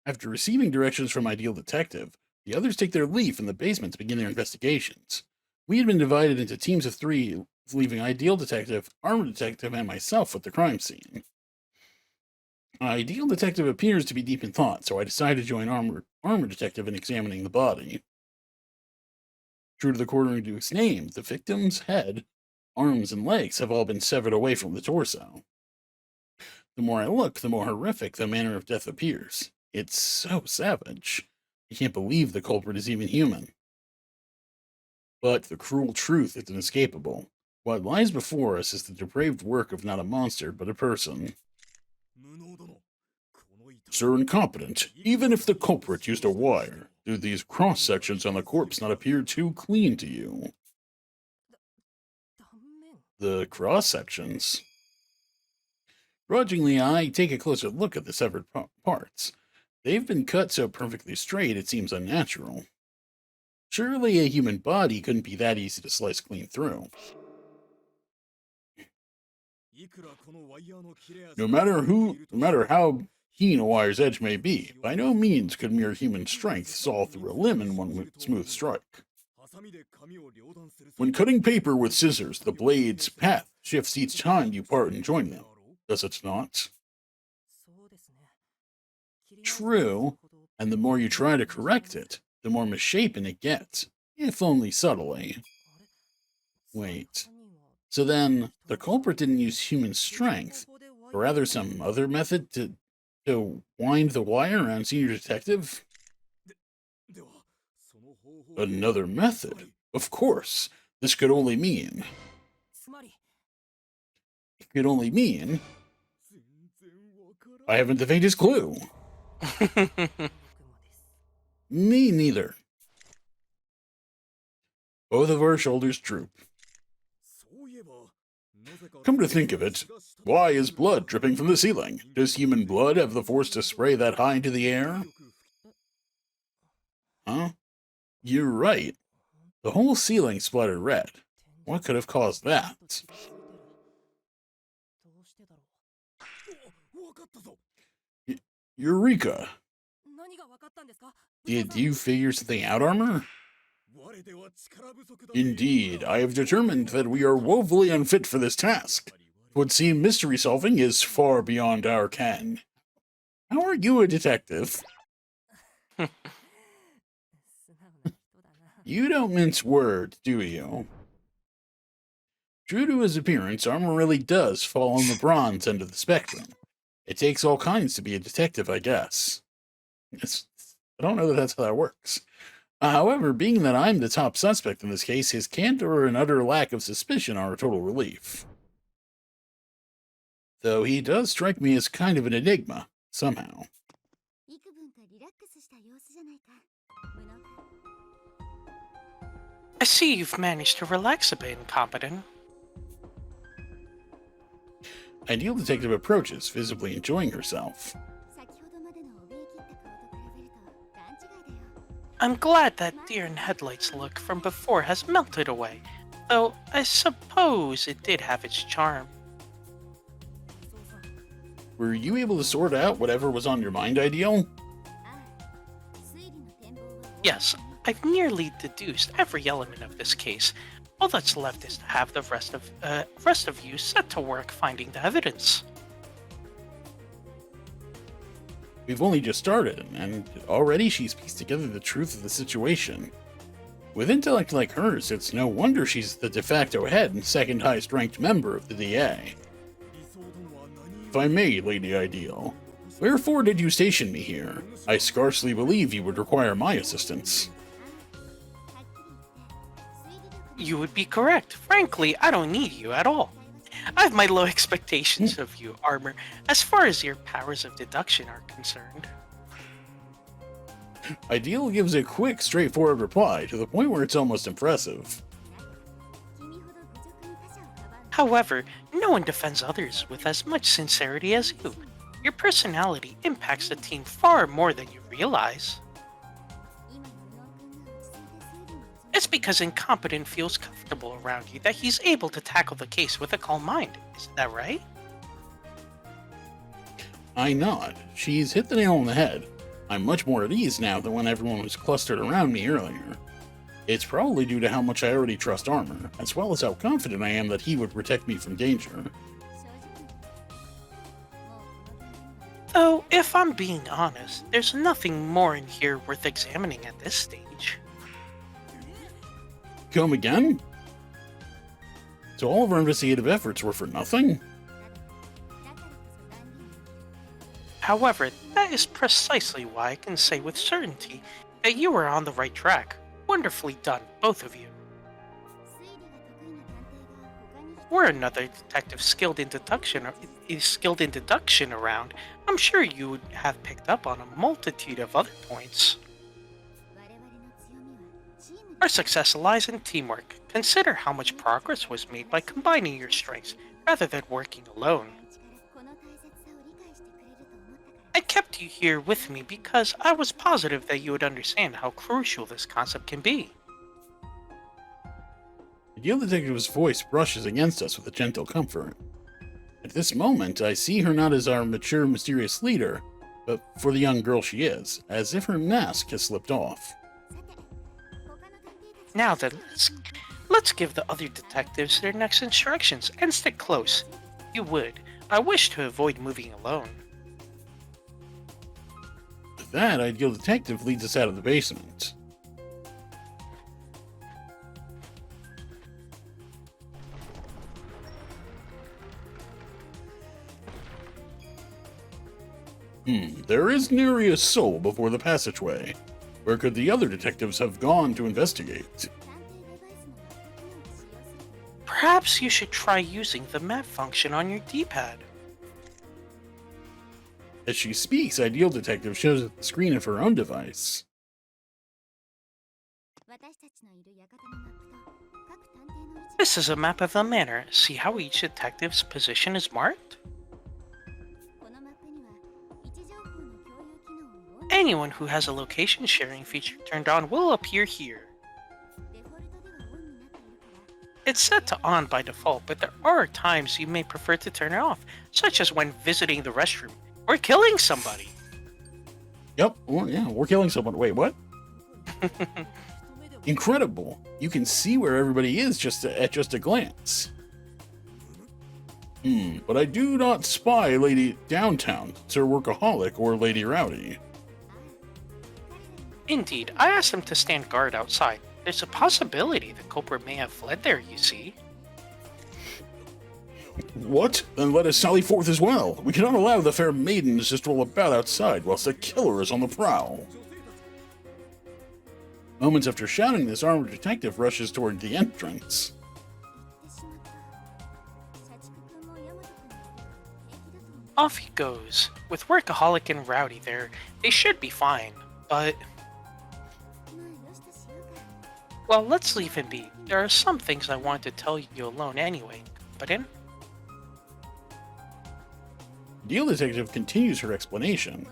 After receiving directions from Ideal Detective, the others take their leave in the basement to begin their investigations. We had been divided into teams of 3, leaving Ideal Detective, Armor Detective, and myself at the crime scene. Ideal Detective appears to be deep in thought, so I decided to join Armor Detective in examining the body. True to the Quartering Duke's name, the victim's head, arms, and legs have all been severed away from the torso. The more I look, the more horrific the manner of death appears. It's so savage. I can't believe the culprit is even human. But the cruel truth is inescapable. What lies before us is the depraved work of not a monster, but a person. Sir Incompetent, even if the culprit used a wire, do these cross-sections on the corpse not appear too clean to you? The cross-sections? Grudgingly, I take a closer look at the severed parts. They've been cut so perfectly straight it seems unnatural. Surely a human body couldn't be that easy to slice clean through. No matter how keen a wire's edge may be, by no means could mere human strength saw through a limb in one smooth strike. When cutting paper with scissors, the blade's path shifts each time you part and join them, does it not? True, and the more you try to correct it, the more misshapen it gets, if only subtly. Wait, so then the culprit didn't use human strength, but rather some other method to wind the wire around Senior Detective? Another method? Of course. This could only mean... It could only mean... I haven't the faintest clue. Me neither. Both of our shoulders droop. Come to think of it, why is blood dripping from the ceiling? Does human blood have the force to spray that high into the air? Huh? You're right. The whole ceiling splattered red. What could have caused that? Eureka! Did you figure something out, Armor? Indeed, I have determined that we are woefully unfit for this task. It would seem mystery solving is far beyond our ken. How are you a detective? You don't mince words, do you? True to his appearance, Armor really does fall on the bronze end of the spectrum. It takes all kinds to be a detective, I guess. I don't know that that's how that works. However, being that I'm the top suspect in this case, his candor and utter lack of suspicion are a total relief. Though he does strike me as kind of an enigma, somehow. I see you've managed to relax a bit, Incompetent. Ideal Detective approaches, visibly enjoying herself. I'm glad that deer in headlights look from before has melted away, though I suppose it did have its charm. Were you able to sort out whatever was on your mind, Ideal? Yes, I've nearly deduced every element of this case. All that's left is to have the rest of you set to work finding the evidence. We've only just started, and already she's pieced together the truth of the situation. With intellect like hers, it's no wonder she's the de facto head and second highest ranked member of the DA. If I may, Lady Ideal, wherefore did you station me here? I scarcely believe you would require my assistance. You would be correct. Frankly, I don't need you at all. I have my low expectations of you, Armor, as far as your powers of deduction are concerned. Ideal gives a quick, straightforward reply, to the point where it's almost impressive. However, no one defends others with as much sincerity as you. Your personality impacts the team far more than you realize. It's because Incompetent feels comfortable around you that he's able to tackle the case with a calm mind. Isn't that right? I nod. She's hit the nail on the head. I'm much more at ease now than when everyone was clustered around me earlier. It's probably due to how much I already trust Armor, as well as how confident I am that he would protect me from danger. Though, if I'm being honest, there's nothing more in here worth examining at this stage. Come again? So all of our investigative efforts were for nothing? However, that is precisely why I can say with certainty that you are on the right track. Wonderfully done, both of you. Were another detective skilled in deduction around, I'm sure you would have picked up on a multitude of other points. Our success lies in teamwork. Consider how much progress was made by combining your strengths rather than working alone. I kept you here with me because I was positive that you would understand how crucial this concept can be. The Deal Detective's voice brushes against us with a gentle comfort. At this moment, I see her not as our mature, mysterious leader, but for the young girl she is, as if her mask has slipped off. Now then, let's give the other detectives their next instructions and stick close. You would. I wish to avoid moving alone. With that, Ideal Detective leads us out of the basement. There is nary a soul before the passageway. Where could the other detectives have gone to investigate? Perhaps you should try using the map function on your D-pad. As she speaks, Ideal Detective shows at the screen of her own device. This is a map of the manor. See how each detective's position is marked? Anyone who has a location sharing feature turned on will appear here. It's set to on by default, but there are times you may prefer to turn it off, such as when visiting the restroom or killing somebody. Yep, well, yeah, we're killing someone. Wait, what? Incredible! You can see where everybody is at just a glance. But I do not spy Lady Downtown, Sir Workaholic, or Lady Rowdy. Indeed, I asked them to stand guard outside. There's a possibility the culprit may have fled there, you see. What? Then let us sally forth as well. We cannot allow the fair maidens to stroll about outside whilst the killer is on the prowl. Moments after shouting this, armored detective rushes toward the entrance. Off he goes. With Workaholic and Rowdy there, they should be fine, but... Well, let's leave him be. There are some things I want to tell you alone anyway, but in... Deal Detective continues her explanation.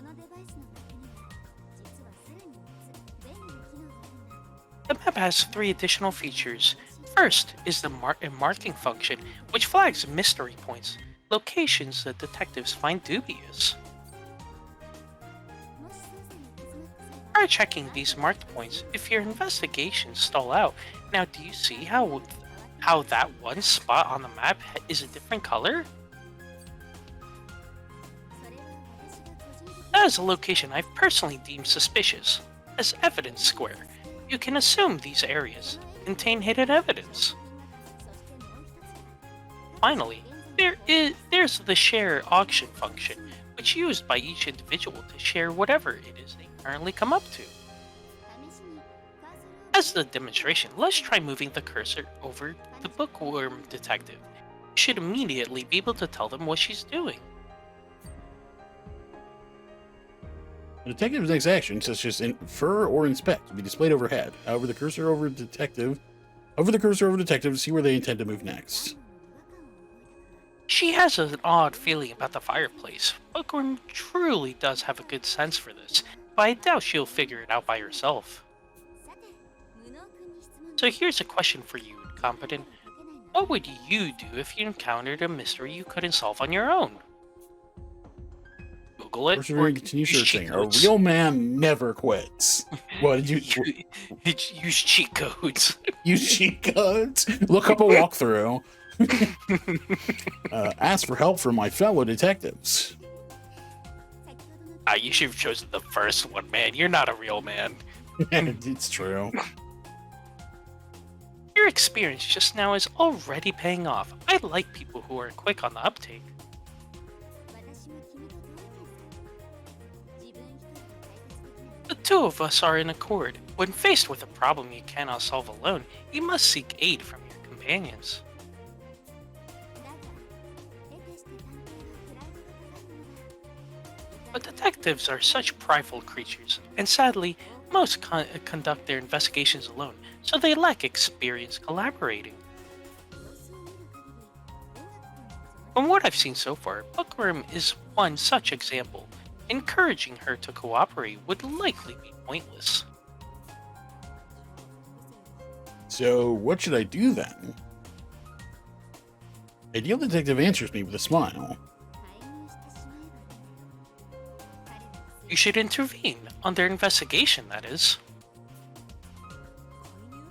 The map has 3 additional features. First is the marking function, which flags mystery points, locations that detectives find dubious. Try checking these marked points if your investigations stall out. Now, do you see how that one spot on the map is a different color? That is a location I've personally deemed suspicious. As evidence square, you can assume these areas contain hidden evidence. Finally, there's the share auction function, which is used by each individual to share whatever it is they currently come up to. As the demonstration, let's try moving the cursor over the bookworm detective. You should immediately be able to tell them what she's doing. The detective's next action, such as infer or inspect, will be displayed overhead. Hover the cursor over detective to see where they intend to move next. She has an odd feeling about the fireplace. Bookworm truly does have a good sense for this, but I doubt she'll figure it out by herself. So here's a question for you, Incompetent. What would you do if you encountered a mystery you couldn't solve on your own? Google it or Persevering, continue use cheat searching. A codes. real man never quits. What did you Use cheat codes. use cheat codes? Look up a walkthrough. Ask for help from my fellow detectives. You should have chosen the first one, man. You're not a real man. It's true. Your experience just now is already paying off. I like people who are quick on the uptake. The two of us are in accord. When faced with a problem you cannot solve alone, you must seek aid from your companions. But detectives are such prideful creatures, and sadly, most conduct their investigations alone, so they lack experience collaborating. From what I've seen so far, Bookworm is one such example. Encouraging her to cooperate would likely be pointless. So, what should I do then? Ideal Detective answers me with a smile. You should intervene on their investigation, that is.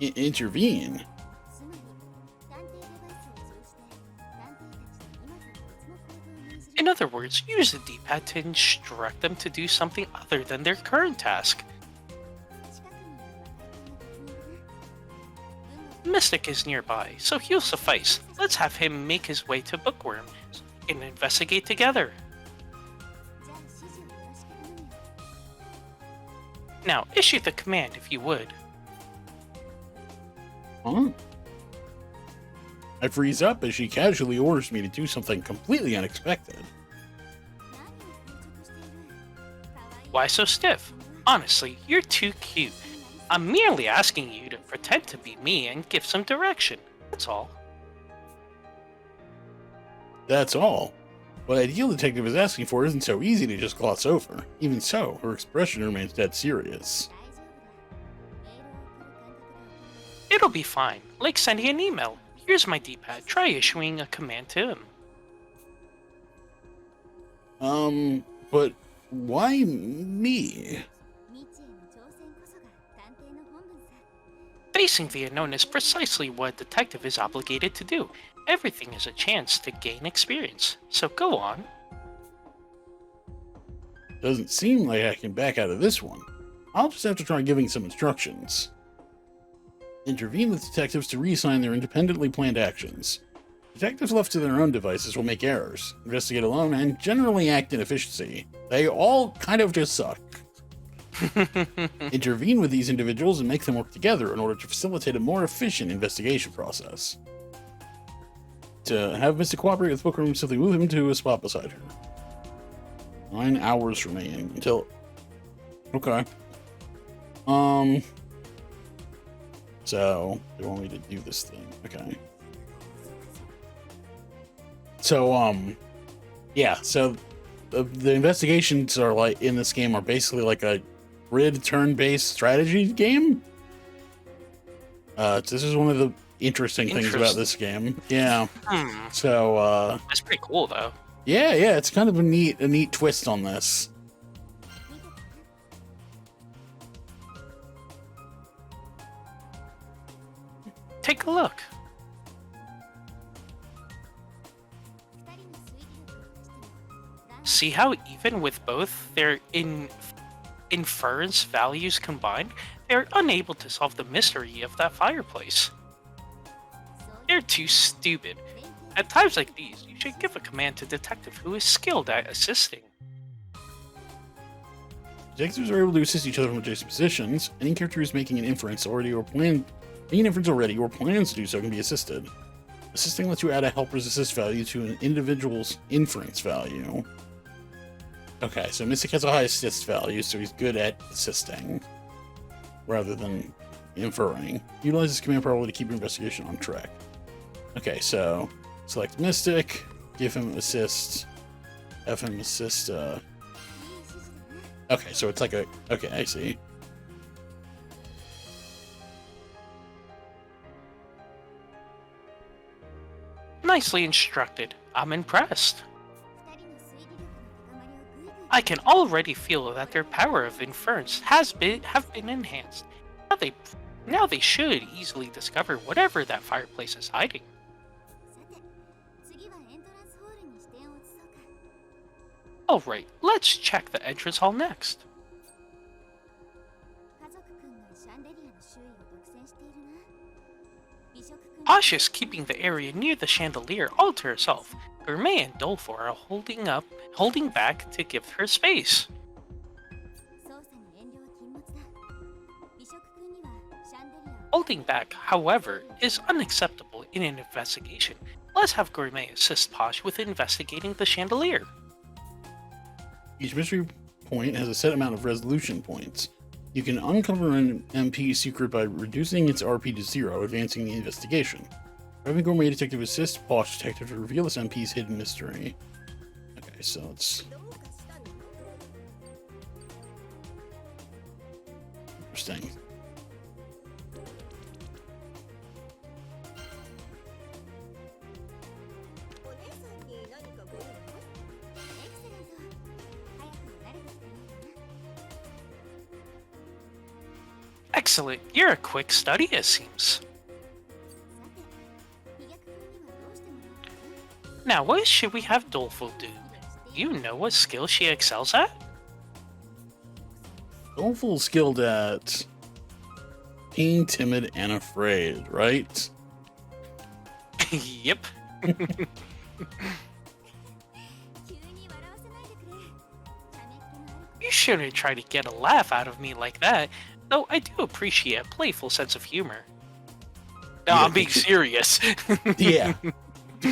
Intervene? In other words, use the D-pad to instruct them to do something other than their current task. Mystic is nearby, so he'll suffice. Let's have him make his way to Bookworm and investigate together. Now, issue the command if you would. Huh? I freeze up as she casually orders me to do something completely unexpected. Why so stiff? Honestly, you're too cute. I'm merely asking you to pretend to be me and give some direction. That's all. That's all. What Ideal Detective is asking for isn't so easy to just gloss over. Even so, her expression remains dead serious. It'll be fine, like sending an email. Here's my D-pad. Try issuing a command to him. But why me? Facing the unknown is precisely what a detective is obligated to do. Everything is a chance to gain experience, so go on. Doesn't seem like I can back out of this one. I'll just have to try giving some instructions. Intervene with detectives to reassign their independently planned actions. Detectives left to their own devices will make errors, investigate alone, and generally act in efficiency. They all kind of just suck. Intervene with these individuals and make them work together in order to facilitate a more efficient investigation process. To have Mystic cooperate with Bookworm, simply move him to a spot beside her. 9 hours remain until... Okay. So, they want me to do this thing. Okay. So, yeah, so the investigations are like, in this game, are basically like a grid turn-based strategy game. This is one of the interesting things about this game. Yeah. So, That's pretty cool, though. yeah, it's kind of a neat twist on this. Take a look. See how even with both their inference values combined, they're unable to solve the mystery of that fireplace. They're too stupid. At times like these, you should give a command to detective who is skilled at assisting. Detectives are able to assist each other from adjacent positions. Any character who's making an inference already or plans to do so can be assisted. Assisting lets you add a helper's assist value to an individual's inference value. Okay, so Mystic has a high assist value, so he's good at assisting rather than inferring. Utilize this command properly to keep your investigation on track. Okay, so select Mystic, give him assist, have him assist. Okay, so it's like a. Okay, I see. Nicely instructed. I'm impressed. I can already feel that their power of inference have been enhanced. Now they now they should easily discover whatever that fireplace is hiding. さて、次はエントランスホールに視点を移そうか。 Alright, let's check the entrance hall next. 家族くんがシャンデリアの周囲を独占しているな。美食くん Posh is keeping the area near the chandelier all to herself. Gourmet and Dolfor are holding back to give her space. 操作に遠慮は禁物だ。美食くんにはシャンデリアを Holding back, however, is unacceptable in an investigation. Let's have Gourmet assist Posh with investigating the chandelier. Each mystery point has a set amount of resolution points. You can uncover an MP secret by reducing its RP to 0, advancing the investigation. Having Gourmet Detective assist Posh Detective to reveal this MP's hidden mystery. Okay, so it's どうかしたの？ interesting. お姉さんに何かご用？エクセレント。早く慣れてきたようだな。 Excellent, you're a quick study, it seems. さて、美薬くんにはどうしてもらおうかな。 Now, what should we have Dolfo do? You know what skill she excels at? Doleful skilled at being timid and afraid, right? Yep. 急に笑わせないでくれ。茶目っ気のある You shouldn't try to get a laugh out of me like that, though I do appreciate a playful sense of humor. No, Yeah, I'm being serious. Yeah.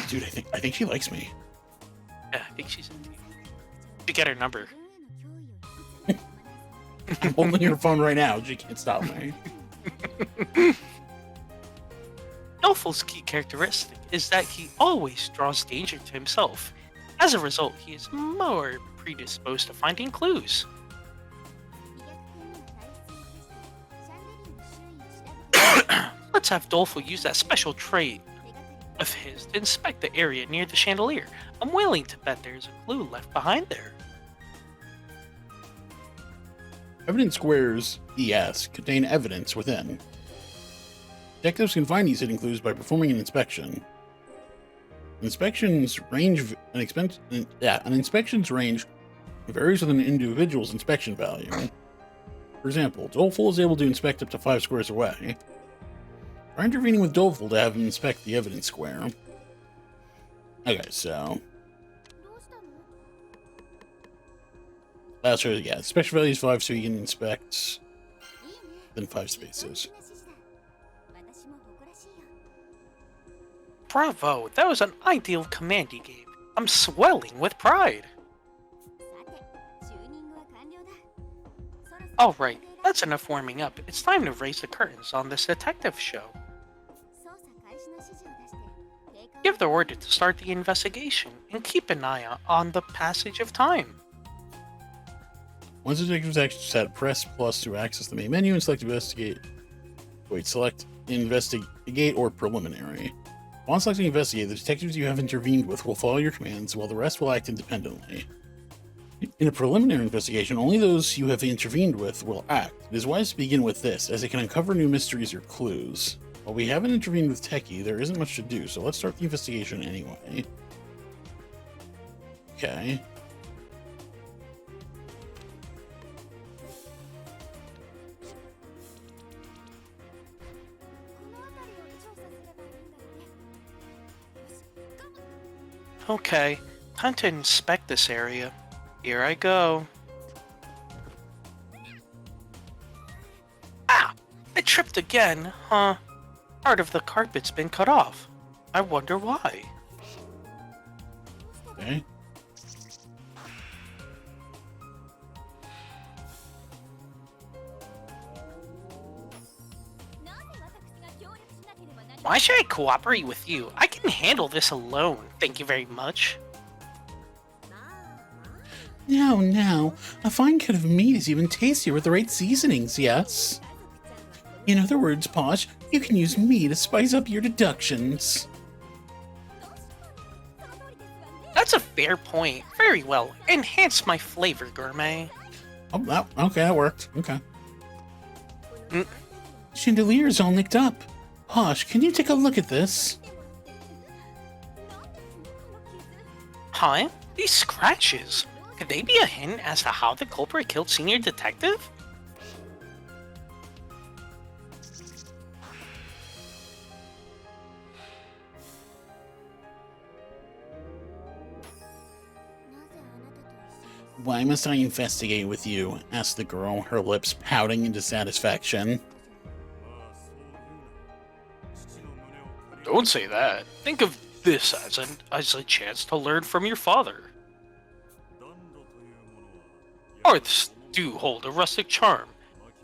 Dude, I think she likes me. Yeah, I think she's into me. To get her number. 自分への脅威をいくつか I'm holding your phone right now. She can't stop me. Dolfo's key characteristic is that he always draws danger to himself. As a result, he is more predisposed to finding clues. 美薬くんには体質を消してシャンデリアの周囲を調べて Let's have Dolfo use that special trait 手がかり of his to inspect the area near the chandelier. I'm willing to bet there's a clue left behind there. Evidence squares, ES, contain evidence within. Detectives can find these hidden clues by performing an inspection. An inspection's range varies with an individual's inspection value. For example, Doleful is able to inspect up to 5 squares away. Try intervening with Doleful to have him inspect the evidence square. Okay, so どうしたの？ that's really, yeah, special value is 5, so you can inspect いいね。 then 5 spaces. 理想的な指示だ。私も誇らしいよ。 Bravo, that was an ideal command he gave. I'm swelling with pride. さて、チューニングは完了だ。そろそろ Alright, that's enough warming up. It's time to raise the curtains on this detective show. 捜査開始の指示を出して警官を Give the order to start the investigation and keep an eye on the passage of time. Once the detective's action set, press plus to access the main menu and select investigate. Wait, select investigate or preliminary. Upon selecting investigate, the detectives you have intervened with will follow your commands, while the rest will act independently. In a preliminary investigation, only those you have intervened with will act. It is wise to begin with this, as it can uncover new mysteries or clues. While we haven't intervened with Techie, there isn't much to do, so let's start the investigation anyway. Okay. Okay, time to inspect this area. Here I go. Ah! I tripped again, huh? Part of the carpet's been cut off. I wonder why. Okay. Why should I cooperate with you? I can handle this alone. Thank you very much. Now, a fine cut of meat is even tastier with the right seasonings, yes? In other words, Posh, you can use me to spice up your deductions. That's a fair point. Very well. Enhance my flavor, gourmet. Oh, okay, that worked. Okay. Mm. Chandelier's all nicked up. Posh, can you take a look at this? Huh? These scratches. Could they be a hint as to how the culprit killed Senior Detective? Why must I investigate with you? Asked the girl, her lips pouting in dissatisfaction. Don't say that. Think of this as a chance to learn from your father. Hearths do hold a rustic charm,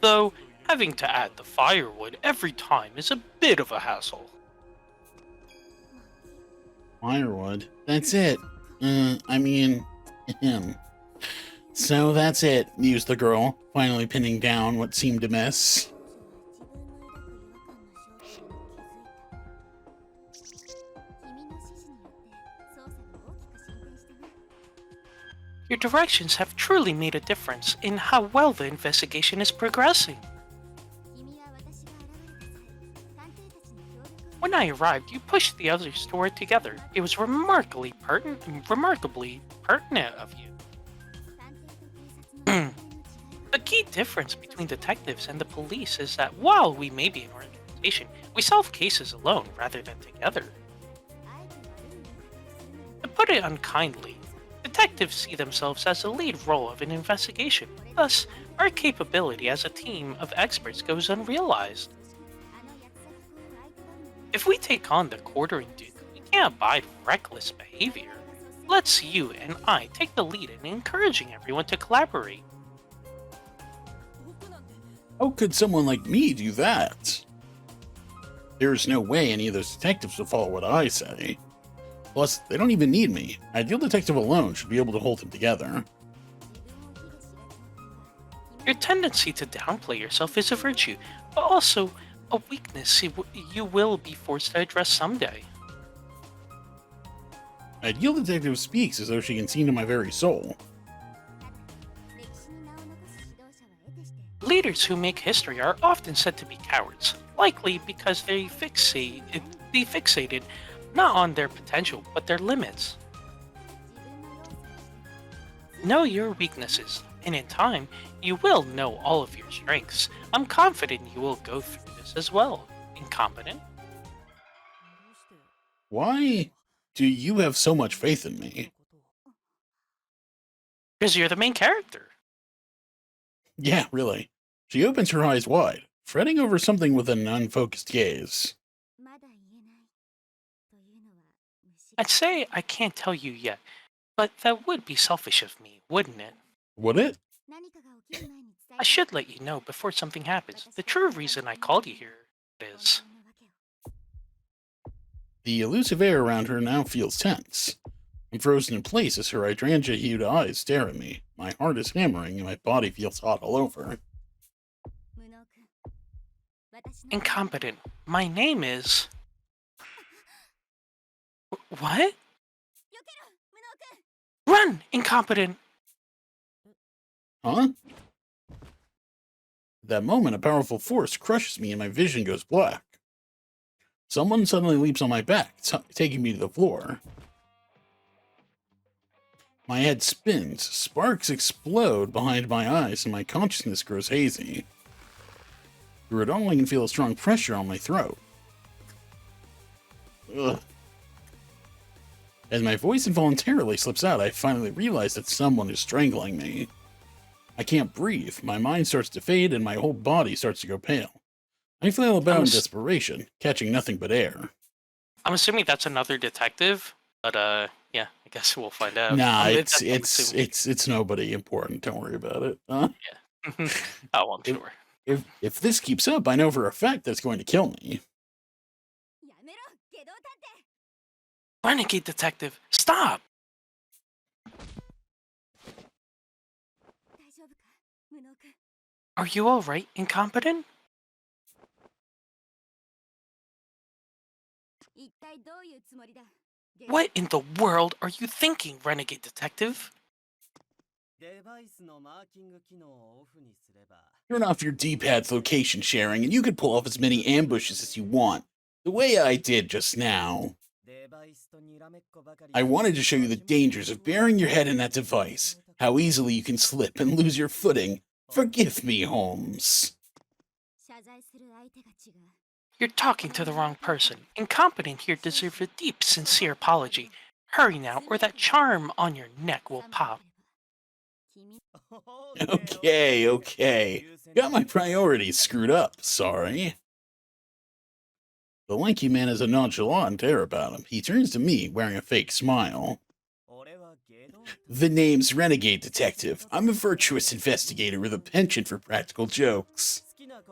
though having to add the firewood every time is a bit of a hassle. Firewood? That's it. I mean, him. So that's it, mused the girl, finally pinning down what seemed to miss. Your directions have truly made a difference in how well the investigation is progressing. When I arrived, you pushed the others to work together. It was remarkably pertinent of you. The key difference between detectives and the police is that while we may be an organization, we solve cases alone rather than together. To put it unkindly, detectives see themselves as the lead role of an investigation. Thus, our capability as a team of experts goes unrealized. If we take on the quartering duke, we can't abide reckless behavior. Let's you and I take the lead in encouraging everyone to collaborate. How could someone like me do that? There's no way any of those detectives will follow what I say. Plus, they don't even need me. Ideal Detective alone should be able to hold them together. Your tendency to downplay yourself is a virtue, but also a weakness you will be forced to address someday. Ideal Detective speaks as though she can see into my very soul. Leaders who make history are often said to be cowards, likely because they fixated not on their potential but their limits. Know your weaknesses, and in time, you will know all of your strengths. I'm confident you will go through this as well. Incompetent? Why do you have so much faith in me? Because you're the main character. Yeah, really. She opens her eyes wide, fretting over something with an unfocused gaze. I'd say I can't tell you yet, but that would be selfish of me, wouldn't it? Would it? I should let you know before something happens. The true reason I called you here is... The elusive air around her now feels tense. I'm frozen in place as her hydrangea-hued eyes stare at me. My heart is hammering and my body feels hot all over. Incompetent. My name is... What? Run, incompetent! Huh? At that moment, a powerful force crushes me and my vision goes black. Someone suddenly leaps on my back, taking me to the floor. My head spins, sparks explode behind my eyes, and my consciousness grows hazy. Through it all, I can feel a strong pressure on my throat. Ugh. As my voice involuntarily slips out, I finally realize that someone is strangling me. I can't breathe, my mind starts to fade, and my whole body starts to go pale. I flail about in desperation, catching nothing but air. I'm assuming that's another detective, but yeah, I guess we'll find out. Nah, it's nobody important. Don't worry about it. Huh? Yeah. Oh, I'm sure. If this keeps up, I know for a fact that it's going to kill me. Renegade detective, stop! Are you alright, incompetent? What in the world are you thinking, Renegade Detective? Turn off your D-pad's location sharing, and you can pull off as many ambushes as you want, the way I did just now. I wanted to show you the dangers of burying your head in that device, how easily you can slip and lose your footing. Forgive me, Holmes. You're talking to the wrong person. Incompetent here deserve a deep, sincere apology. Hurry now, or that charm on your neck will pop. Okay. Got my priorities screwed up, sorry. The lanky man has a nonchalant air about him. He turns to me, wearing a fake smile. The name's Renegade Detective. I'm a virtuous investigator with a penchant for practical jokes.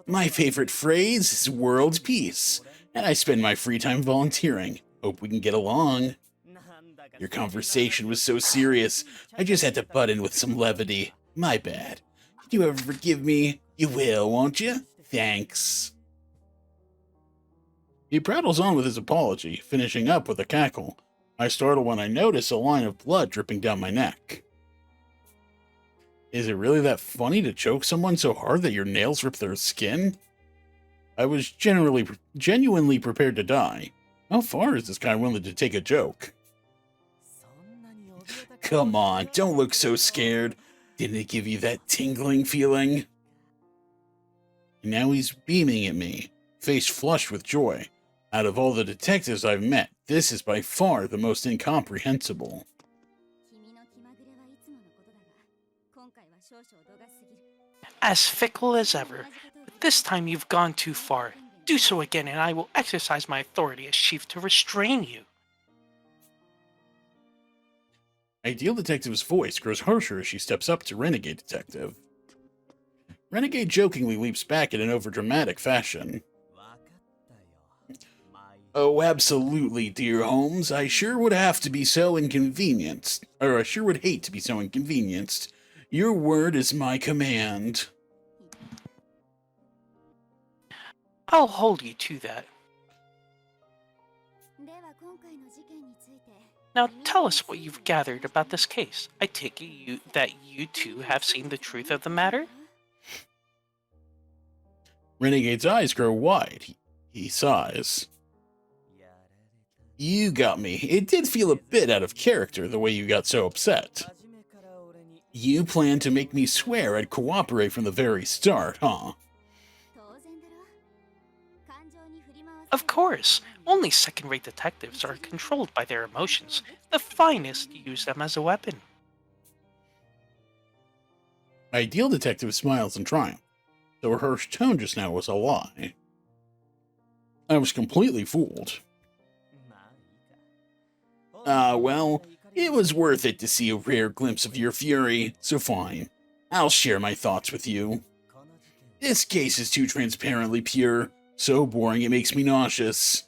My favorite phrase is world peace, and I spend my free time volunteering. Hope we can get along. Your conversation was so serious, I just had to butt in with some levity. My bad. Did you ever forgive me? You will, won't you? Thanks. He prattles on with his apology, finishing up with a cackle. I startle when I notice a line of blood dripping down my neck. Is it really that funny to choke someone so hard that your nails rip their skin? I was genuinely prepared to die. How far is this guy willing to take a joke? Come on, don't look so scared. Didn't it give you that tingling feeling? And now he's beaming at me, face flushed with joy. Out of all the detectives I've met, this is by far the most incomprehensible. As fickle as ever, but this time you've gone too far. Do so again, and I will exercise my authority as chief to restrain you. Ideal Detective's voice grows harsher as she steps up to Renegade Detective. Renegade jokingly leaps back in an overdramatic fashion. Oh, absolutely, dear Holmes. I sure would have to be so inconvenienced. Or I sure would hate to be so inconvenienced. Your word is my command. I'll hold you to that. Now tell us what you've gathered about this case. I take it that you two have seen the truth of the matter? Renegade's eyes grow wide. He sighs. You got me. It did feel a bit out of character the way you got so upset. You planned to make me swear I'd cooperate from the very start, huh? Of course. Only second-rate detectives are controlled by their emotions. The finest use them as a weapon. Ideal Detective smiles in triumph, though her harsh tone just now was a lie. I was completely fooled. Well, it was worth it to see a rare glimpse of your fury, so fine. I'll share my thoughts with you. This case is too transparently pure, so boring it makes me nauseous.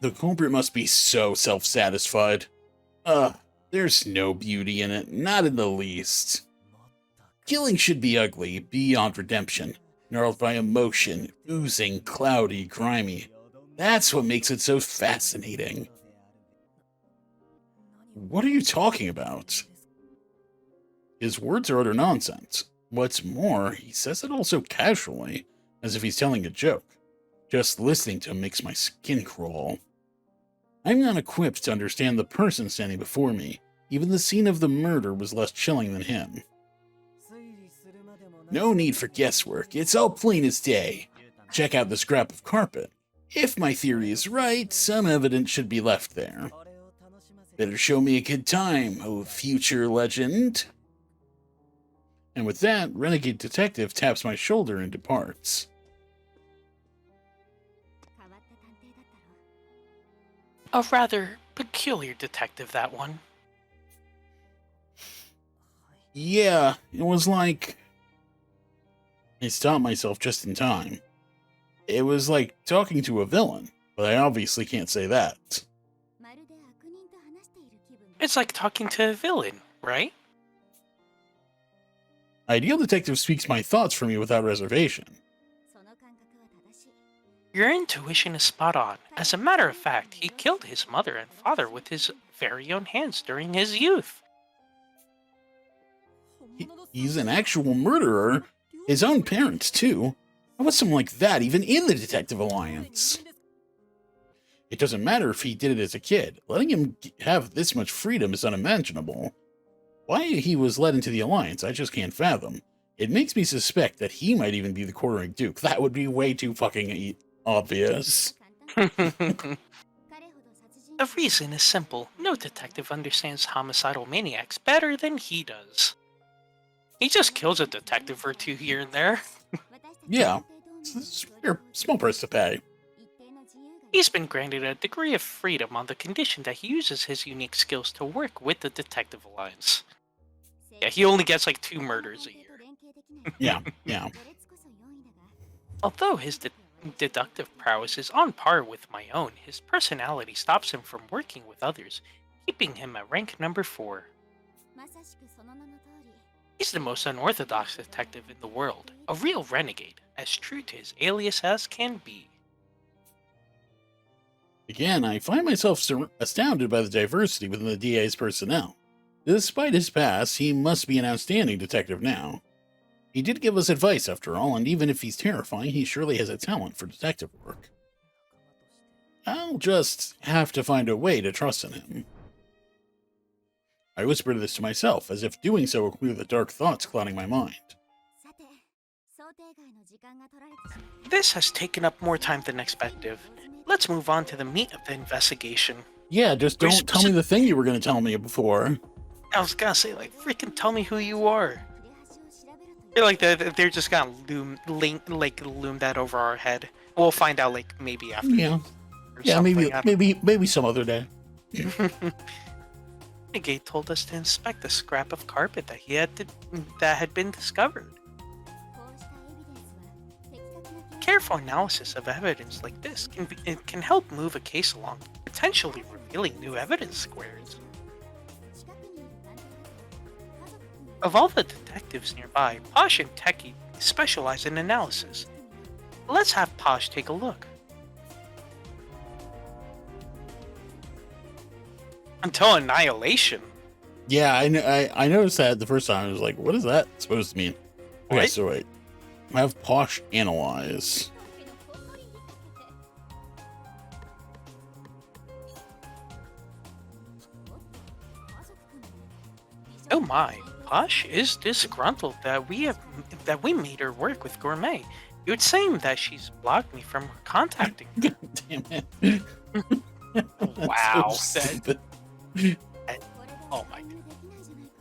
The culprit must be so self-satisfied. There's no beauty in it, not in the least. Killing should be ugly, beyond redemption, gnarled by emotion, oozing, cloudy, grimy. That's what makes it so fascinating. What are you talking about? His words are utter nonsense. What's more, he says it all so casually, as if he's telling a joke. Just listening to him makes my skin crawl. I'm not equipped to understand the person standing before me. Even the scene of the murder was less chilling than him. No need for guesswork. It's all plain as day. Check out the scrap of carpet. If my theory is right, some evidence should be left there. Better show me a good time, oh future legend. And with that, Renegade Detective taps my shoulder and departs. A rather peculiar detective, that one. Yeah, it was like... I stopped myself just in time. It was like talking to a villain, but I obviously can't say that. It's like talking to a villain, right? Ideal Detective speaks my thoughts for me without reservation. Your intuition is spot on. As a matter of fact, he killed his mother and father with his very own hands during his youth. He's an actual murderer. His own parents, too. How was someone like that even in the Detective Alliance? It doesn't matter if he did it as a kid. Letting him have this much freedom is unimaginable. Why he was led into the Alliance, I just can't fathom. It makes me suspect that he might even be the quartering Duke. That would be way too fucking obvious. The reason is simple. No detective understands homicidal maniacs better than he does. He just kills a detective or two here and there. Yeah, it's a small price to pay. He's been granted a degree of freedom on the condition that he uses his unique skills to work with the Detective Alliance. Yeah, he only gets like 2 murders a year. Yeah. Although his deductive prowess is on par with my own, his personality stops him from working with others, keeping him at rank number 4. He's the most unorthodox detective in the world, a real renegade, as true to his alias as can be. Again, I find myself astounded by the diversity within the DA's personnel. Despite his past, he must be an outstanding detective now. He did give us advice, after all, and even if he's terrifying, he surely has a talent for detective work. I'll just have to find a way to trust in him. I whispered this to myself, as if doing so will clear the dark thoughts clouding my mind. This has taken up more time than expected. Let's move on to the meat of the investigation. Yeah, just don't tell me the thing you were going to tell me before. I was gonna say, like, freaking tell me who you are. I feel like they're just gonna loom that over our head. We'll find out, like, maybe after. Yeah, maybe some other day. Renegade told us to inspect the scrap of carpet that had been discovered. Careful analysis of evidence like this can help move a case along, potentially revealing new evidence squares. Of all the detectives nearby, Posh and Techie specialize in analysis. Let's have Posh take a look. Until annihilation. Yeah, I noticed that the first time. I was like, what is that supposed to mean? Okay, What? so wait. I have Posh analyze. Oh my, Posh is disgruntled that we made her work with Gourmet. It would seem that she's blocked me from contacting her. Damn it. Wow. So stupid. Oh my god.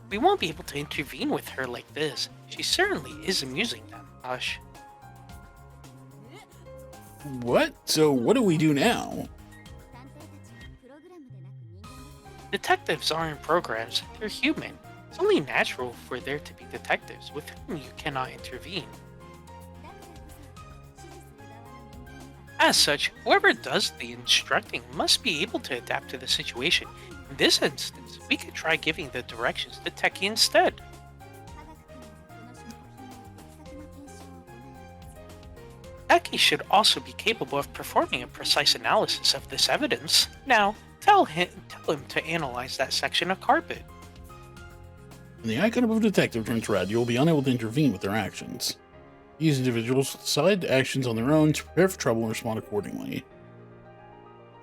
We won't be able to intervene with her like this. She certainly is amusing them, Posh. What? So what do we do now? Detectives aren't programs, they're human. It's only natural for there to be detectives with whom you cannot intervene. As such, whoever does the instructing must be able to adapt to the situation. In this instance, we could try giving the directions to Techie instead. Techie should also be capable of performing a precise analysis of this evidence. Now, tell him to analyze that section of carpet. When the icon of a detective turns red, you will be unable to intervene with their actions. These individuals decide actions on their own to prepare for trouble and respond accordingly.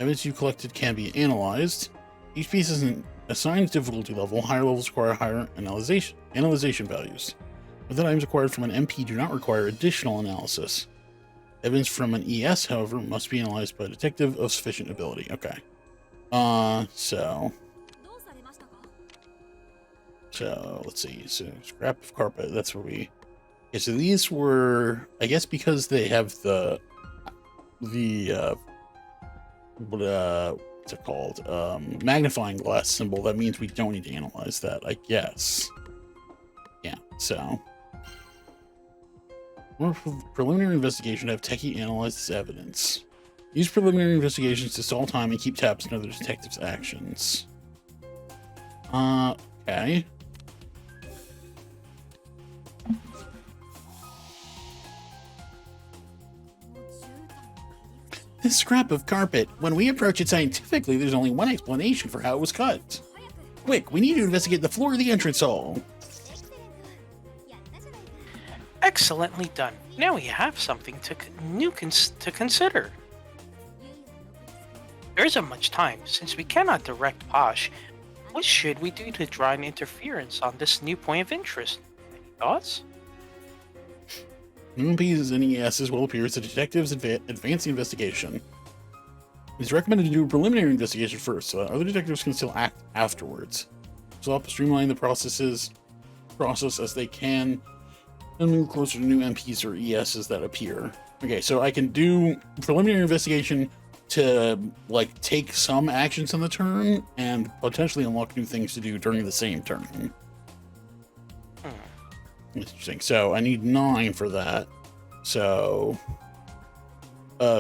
Evidence you collected can be analyzed. Each piece is an assigned difficulty level. Higher levels require higher analyzation values. Within items acquired from an MP do not require additional analysis. Evidence from an ES, however, must be analyzed by a detective of sufficient ability. Okay. So let's see. So scrap of carpet. That's where we. Okay, so these were, I guess, because they have what's it called? Magnifying glass symbol. That means we don't need to analyze that, I guess. Yeah. So. Preliminary investigation to have Techie analyze this evidence. Use preliminary investigations to stall time and keep tabs on other detectives' actions. Okay. This scrap of carpet, when we approach it scientifically, there's only one explanation for how it was cut. Quick, we need to investigate the floor of the entrance hall. やったじゃないか。 Excellently done. Now we have something to consider. There isn't much time, since we cannot direct Posh. What should we do to draw an interference on this new point of interest? Any thoughts? MPs and ESs will appear as the detectives advance the investigation. It's recommended to do a preliminary investigation first, so that other detectives can still act afterwards. So I'll streamline the process as they can, and move closer to new MPs or ESs that appear. Okay, so I can do preliminary investigation to like take some actions on the turn and potentially unlock new things to do during the same turn. Interesting. So I need 9 for that. So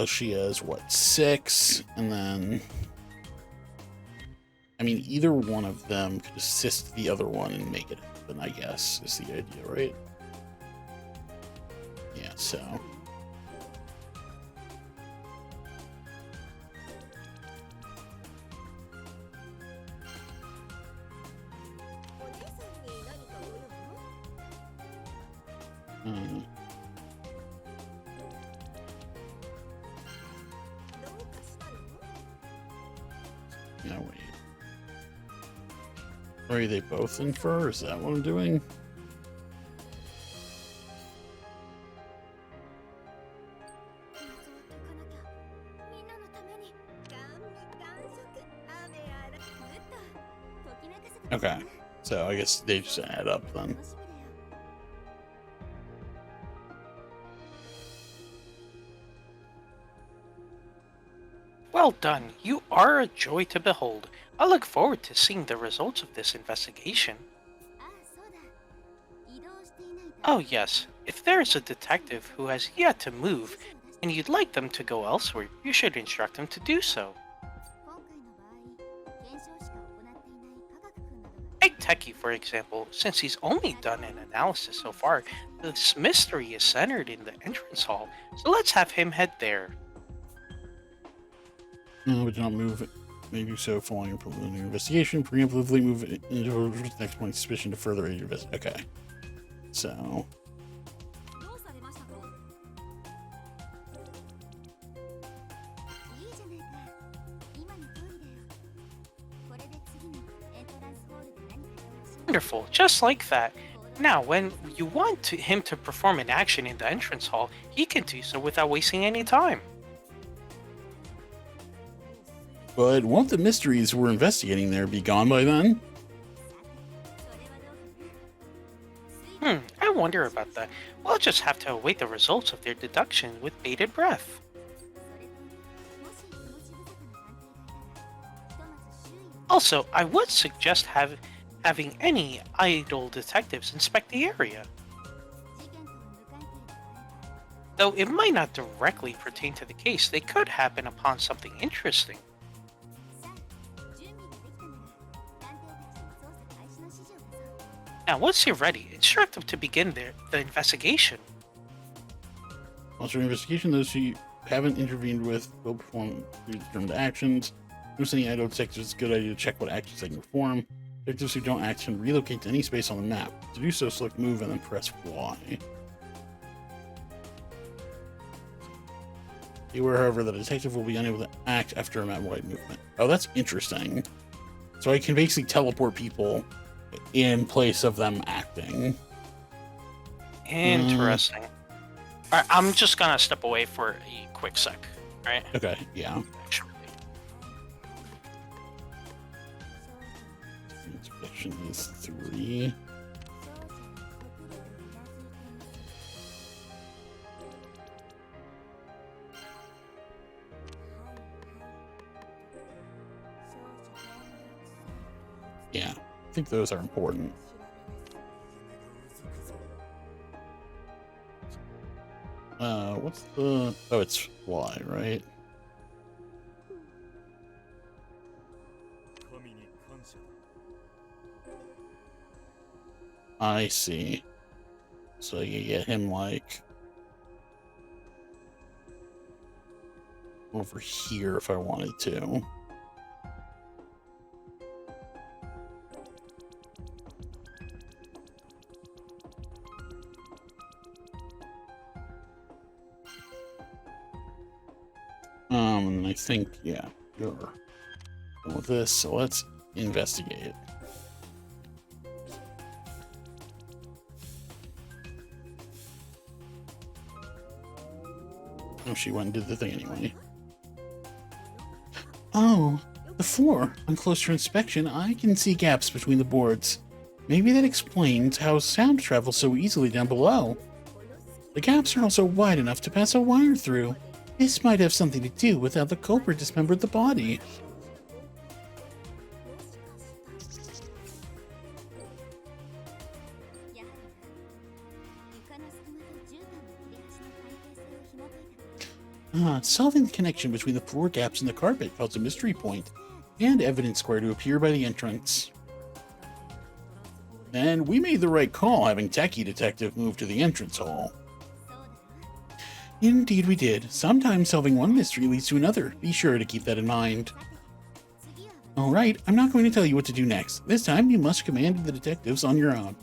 she has what, 6, and then I mean either one of them could assist the other one and make it happen, I guess, is the idea, right? Yeah, so no, wait. Are they both infer? Is that what I'm doing? Okay, so I guess they just add up then. Well done. You are a joy to behold. I look forward to seeing the results of this investigation. Oh yes, if there is a detective who has yet to move, and you'd like them to go elsewhere, you should instruct them to do so. Take Techie, for example. Since he's only done an analysis so far, this mystery is centered in the entrance hall, so let's have him head there. No, but do not move it. May do so following a preliminary investigation. Preemptively move it into the next point of suspicion to further aid your visit. Okay. So. Wonderful, just like that. Now, when you want him to perform an action in the entrance hall, he can do so without wasting any time. But won't the mysteries we're investigating there be gone by then? I wonder about that. We'll just have to await the results of their deduction with bated breath. Also, I would suggest having any idle detectives inspect the area. Though it might not directly pertain to the case, they could happen upon something interesting. Now, once you're ready, instruct them to begin the investigation. Once your investigation, those who haven't intervened with will perform predetermined actions. Notice any idle detectives, it's a good idea to check what actions they can perform. Detectives who don't act can relocate to any space on the map. To do so, select move and then press Y. Beware, however, that a detective will be unable to act after a map-wide movement. Oh, that's interesting. So I can basically teleport people in place of them acting. Interesting. Alright, I'm just gonna step away for a quick sec, right? Okay, yeah. Actually. Inspection is 3. Yeah, I think those are important. What's the... Oh, it's Y, right? I see. So you get him like... over here if I wanted to. And I think, yeah, you're done with this, so let's investigate it. Oh, she went and did the thing anyway. Oh, the floor. On closer inspection, I can see gaps between the boards. Maybe that explains how sound travels so easily down below. The gaps are also wide enough to pass a wire through. This might have something to do with how the culprit dismembered the body. Solving the connection between the floor gaps and the carpet caused a mystery point and evidence square to appear by the entrance. And we made the right call having Techie Detective move to the entrance hall. Indeed we did. Sometimes solving one mystery leads to another. Be sure to keep that in mind. Alright, I'm not going to tell you what to do next. This time you must command the detectives on your own.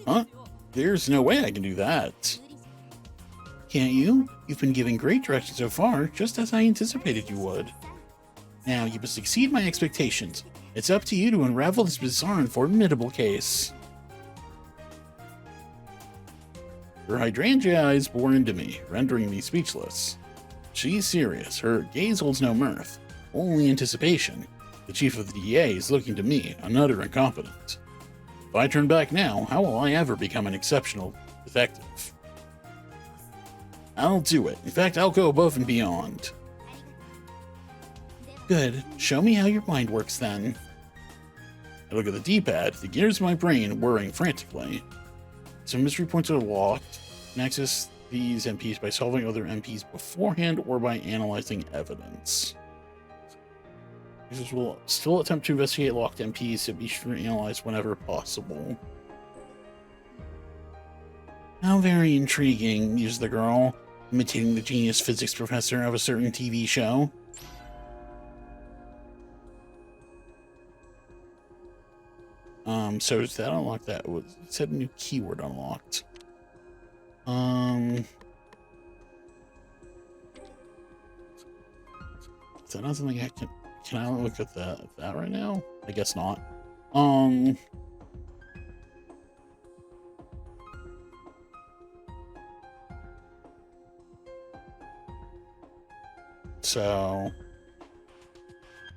Huh? There's no way I can do that. Can't you? You've been giving great direction so far, just as I anticipated you would. Now, you must exceed my expectations. It's up to you to unravel this bizarre and formidable case. Her hydrangea eyes bore into me, rendering me speechless. She's serious. Her gaze holds no mirth, only anticipation. The chief of the DEA is looking to me, an utter incompetent. If I turn back now, how will I ever become an exceptional detective? I'll do it. In fact, I'll go above and beyond. Good. Show me how your mind works then. I look at the D-pad, the gears of my brain whirring frantically. Some mystery points are locked. And access these MPs by solving other MPs beforehand or by analyzing evidence. Users will still attempt to investigate locked MPs, so be sure to analyze whenever possible. How very intriguing, mused the girl, imitating the genius physics professor of a certain TV show. So does that unlock that? It said a new keyword unlocked. Is that not something I can I look at that right now? I guess not. So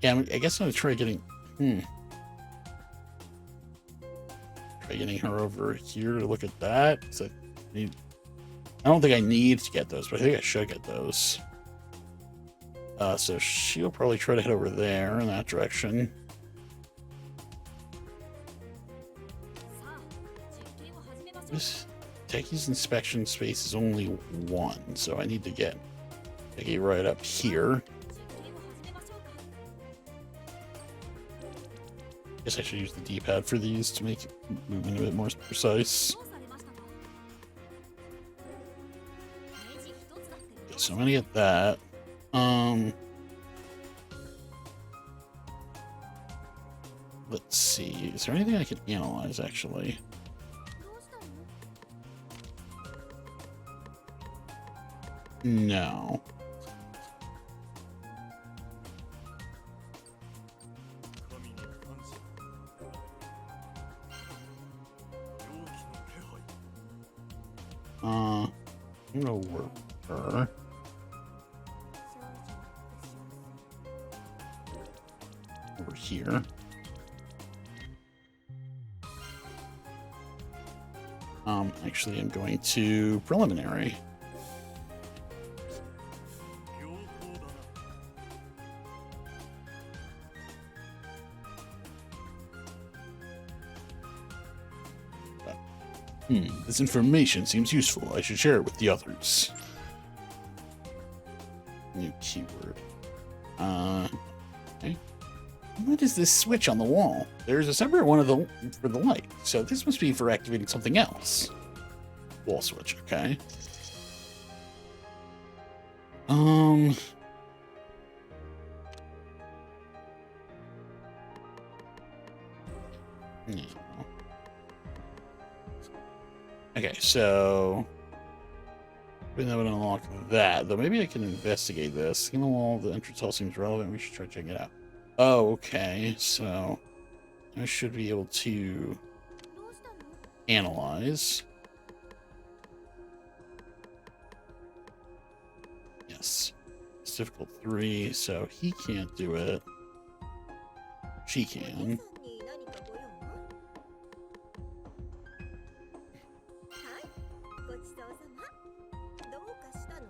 yeah, I guess I'm gonna try getting try getting her over here to look at that. So I don't think I need to get those, but I think I should get those. So she'll probably try to head over there in that direction. This Techie's inspection space is only one, so I need to get Techie right up here. Guess I should use the D-pad for these to make movement a bit more precise. Okay, so I'm gonna get that. Let's see. Is there anything I can analyze actually? No. I'm gonna work her. Over here. Actually, I'm going to preliminary. This information seems useful. I should share it with the others. New keyword. Okay. What is this switch on the wall? There's a separate one for the light, so this must be for activating something else. Wall switch, okay. Um. No. Okay, so that would unlock that. Though maybe I can investigate this. You know, all the entrance hall seems relevant. We should try checking it out. Oh, okay. So I should be able to どうしたの？ analyze. Yes. It's difficult 3, so he can't do it. She お姉 can. さんに何かご用？はい、ごちそうさま。どうかしたの？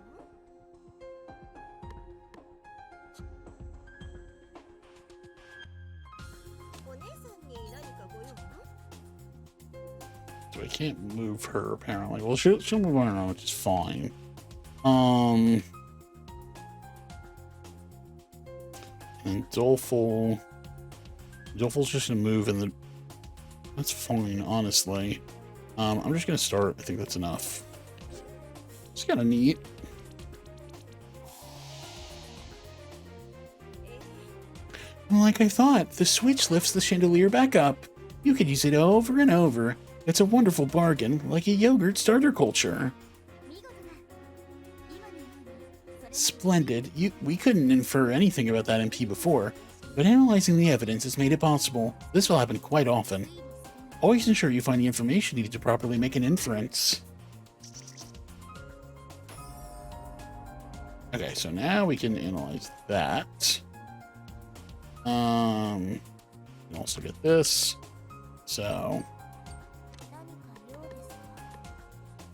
お姉さんに何かご用？ So I can't move her apparently. Well, she'll move on her own, which is fine. And Doleful's just gonna move, and that's fine, honestly. I'm just gonna start. I think that's enough. It's kind of neat. Like I thought, the switch lifts the chandelier back up. You could use it over and over. It's a wonderful bargain, like a yogurt starter culture. 見事だ。今のようにそれが Splendid. We couldn't infer anything about that MP before, but analyzing the evidence has made it possible. This will happen quite often. 推理してるの。 Always ensure you find the information needed to properly make an inference. Okay, so now we can analyze that. We can also get this. So,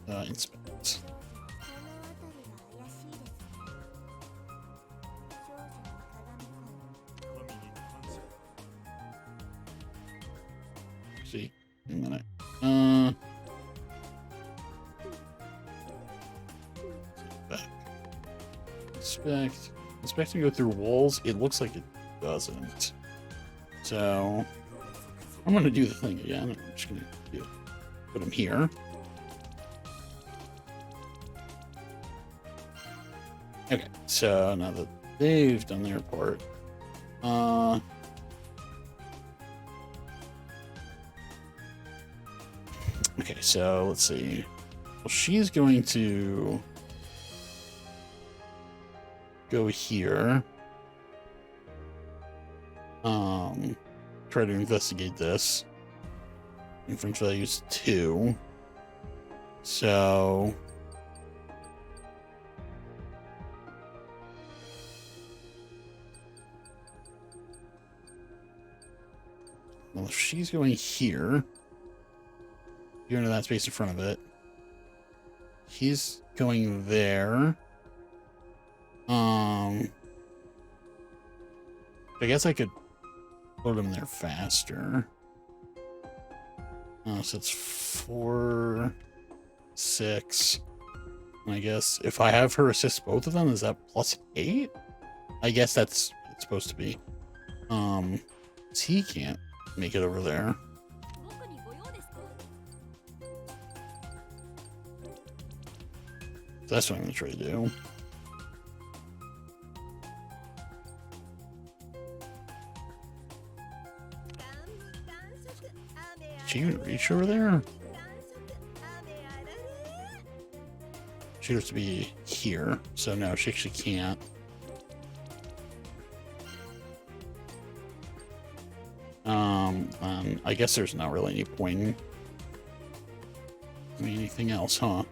何か用ですか？ inspect. この辺りが怪しいですね。少女の鏡かも。 See, a minute. Back. Inspect. Inspect and go through walls. It looks like it doesn't. So I'm gonna do the thing again. I'm just gonna put him here. Okay, so now that they've done their part, okay, so let's see. Well, she's going to go here. Try to investigate this. Inference value is 2. So well, if she's going here, you're into that space in front of it. He's going there. I guess I could put him there faster. So it's 4, 6. And I guess if I have her assist both of them, is that plus 8? I guess that's what it's supposed to be. 'Cause he can't make it over there. 僕にご用ですか？ So that's what I'm gonna try to do. Did she even reach over there? She has to be here, so no, she actually can't. I guess there's not really any point in doing anything else, huh?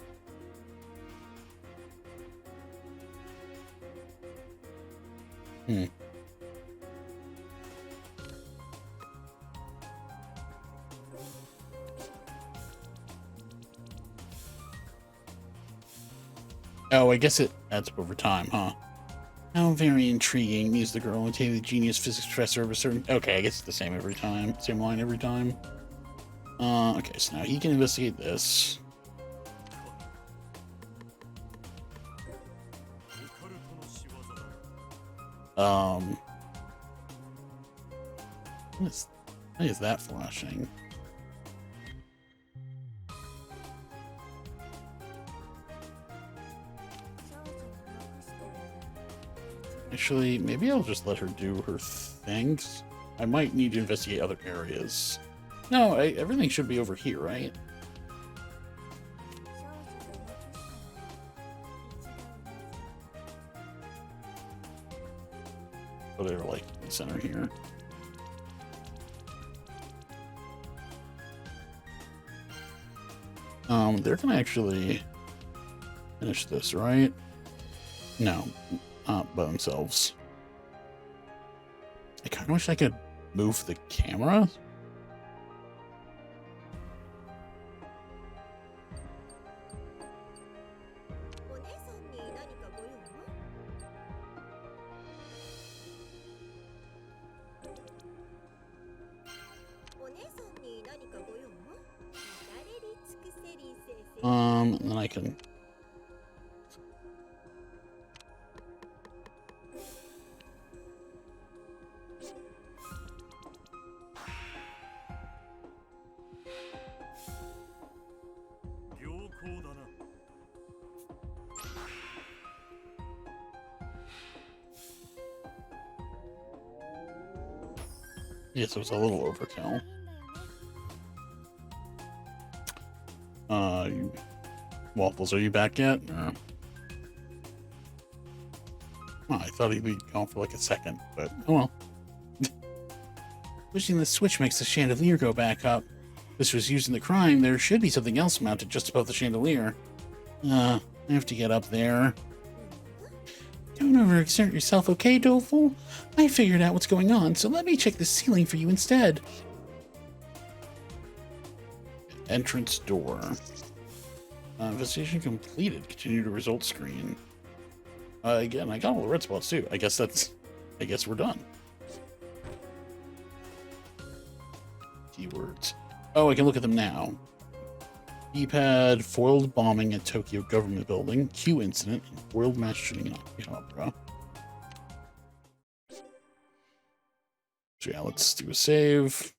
Oh, I guess it adds up over time, huh? How very intriguing, mused the girl, and the genius physics professor of a certain... Okay, I guess it's the same every time. Same line every time. Okay, so now he can investigate this. Why is that flashing? Actually, maybe I'll just let her do her things. I might need to investigate other areas. No, everything should be over here, right? So they're like in the center here. They're gonna actually finish this, right? No, not by themselves. I kind of wish I could move the camera. And then I can. Yes, it was a little overkill. Waffles, are you back yet? Or... Oh, I thought he'd be gone for like a second, but oh well. Pushing the switch makes the chandelier go back up. This was used in the crime. There should be something else mounted just above the chandelier. I have to get up there. Don't overexert yourself, okay, Doleful? I figured out what's going on, so let me check the ceiling for you instead. Entrance door. Investigation completed. Continue to results screen. Again, I got all the red spots too. I guess we're done. Keywords. Oh, I can look at them now. D-pad, foiled bombing at Tokyo government building, Q incident, and foiled mass shooting in Opera. So yeah, let's do a save.